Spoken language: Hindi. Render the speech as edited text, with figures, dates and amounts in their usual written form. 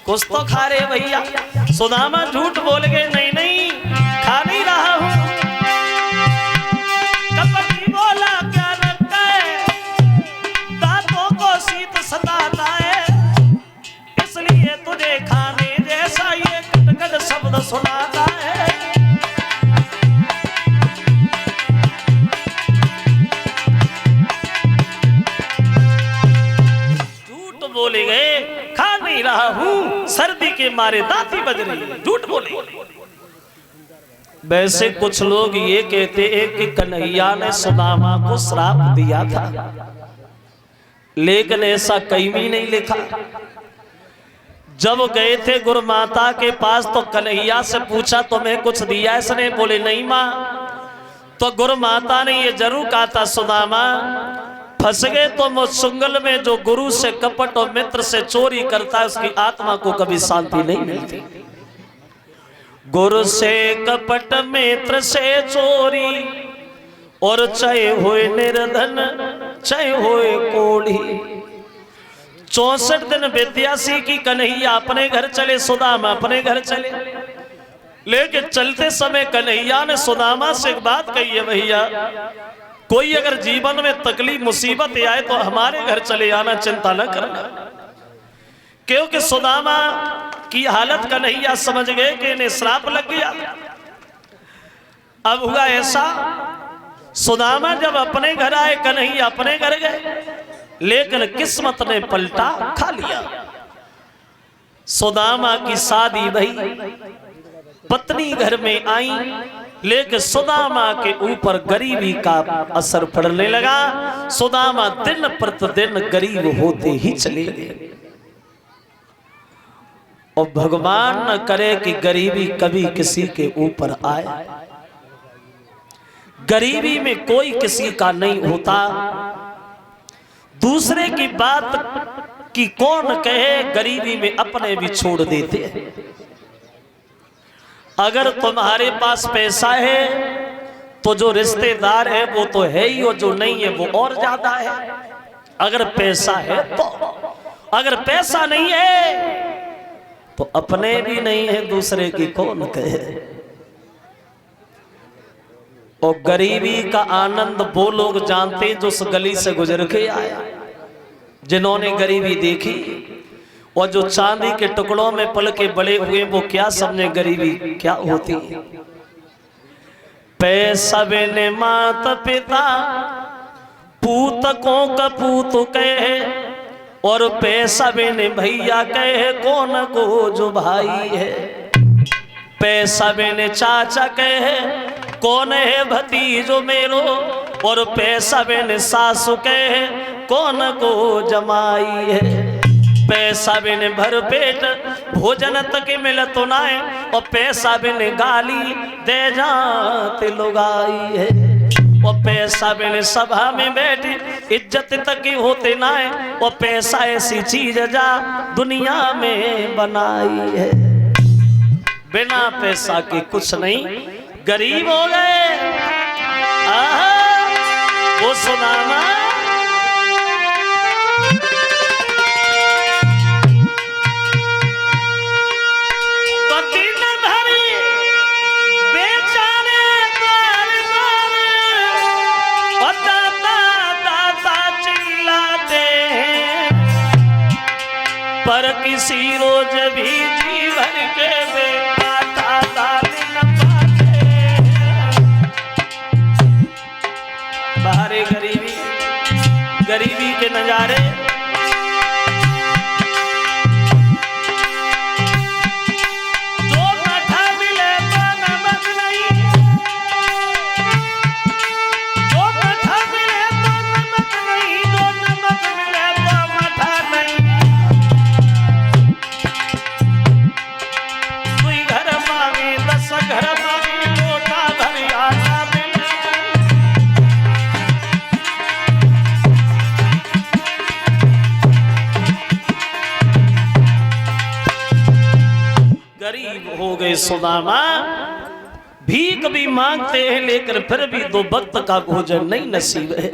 कुछ तो खा रहे भैया। सुदामा झूठ बोल गए, नहीं नहीं खा नहीं रहा हूं। कपटी बोला क्या लगता है, दांतों को शीत सताता है, इसलिए तुझे खाने जैसा ये कटकट शब्द सुनाता है। बोले गए खा नहीं रहा हूं, सर्दी के मारे दांती बज रही, झूठ बोले। वैसे कुछ लोग ये कहते हैं कि कन्हैया ने सुदामा को श्राप दिया था, लेकिन ऐसा कहीं भी नहीं लिखा। जब गए थे गुरु माता के पास तो कन्हैया से पूछा तुम्हें कुछ दिया इसने, बोले नहीं मां। तो गुरु माता ने ये जरूर कहा था सुदामा फंस गए तो सुंगल में जो गुरु से कपट और मित्र से चोरी करता है उसकी आत्मा को कभी शांति नहीं मिलती। गुरु से कपट मित्र से चोरी और चाहे होए निर्धन चाहे होए कोढ़ी। 64 दिन विद्या सीखी कन्हैया अपने घर चले, सुदामा अपने घर चले। लेकिन चलते समय कन्हैया ने सुदामा से एक बात कही है, भैया कोई अगर जीवन में तकलीफ मुसीबत आए तो हमारे घर चले आना, चिंता न करना। क्योंकि सुदामा की हालत कन्हैया समझ गए कि इन्हें श्राप लग गया। अब हुआ ऐसा, सुदामा जब अपने घर आए कन्हैया अपने घर गए, लेकिन किस्मत ने पलटा खा लिया। सुदामा की शादी भई, पत्नी घर में आई, लेकिन सुदामा के ऊपर गरीबी का असर पड़ने लगा। सुदामा दिन प्रतिदिन गरीब होते ही चले गए। और भगवान न करे कि गरीबी कभी किसी के ऊपर आए। गरीबी में कोई किसी का नहीं होता। दूसरे की बात की कौन कहे, गरीबी में अपने भी छोड़ देते हैं। अगर तुम्हारे पास पैसा है तो जो रिश्तेदार है वो तो है ही, और जो नहीं है वो और ज्यादा है। अगर पैसा है तो, अगर पैसा नहीं है तो अपने भी नहीं है, दूसरे की कौन कहे। और गरीबी का आनंद वो लोग जानते हैं जो उस गली से गुजर के आया, जिन्होंने गरीबी देखी। और जो चांदी के टुकड़ों में पल के बड़े हुए वो क्या समझे गरीबी क्या होती है। पैसा बिन मात पिता पूतकों का पूत कहे, और पैसा बिन भैया कहे कौन को जो भाई है। पैसा बिन चाचा कहे कौन है भतीजो मेरो, और पैसा बिन सासु कहे कौन को जमाई है। पैसा बिन भर पेट भोजन तक मिलत नाय, और पैसा बिन गाली दे जाते लुगाई है। और पैसा बिन सभा में बैठी इज्जत तक होते नाय, और पैसा ऐसी चीज जा दुनिया में बनाई है। बिना पैसा के कुछ नहीं, गरीब हो गए। वो सुदामा पर किसी रोज भी जीवन के बेटा दाल न पाते। बाहरे गरीबी, गरीबी के नजारे। जो मठा मिले तो नमक नहीं, जो मठा मिले तो नमक नहीं, जो नमक मिले तो मठा नहीं। घर में लोटा भर आटा मिले, गरीब हो गए सुदामा। भीख भी मांगते हैं लेकिन फिर भी 2 वक्त का भोजन नहीं नसीब है।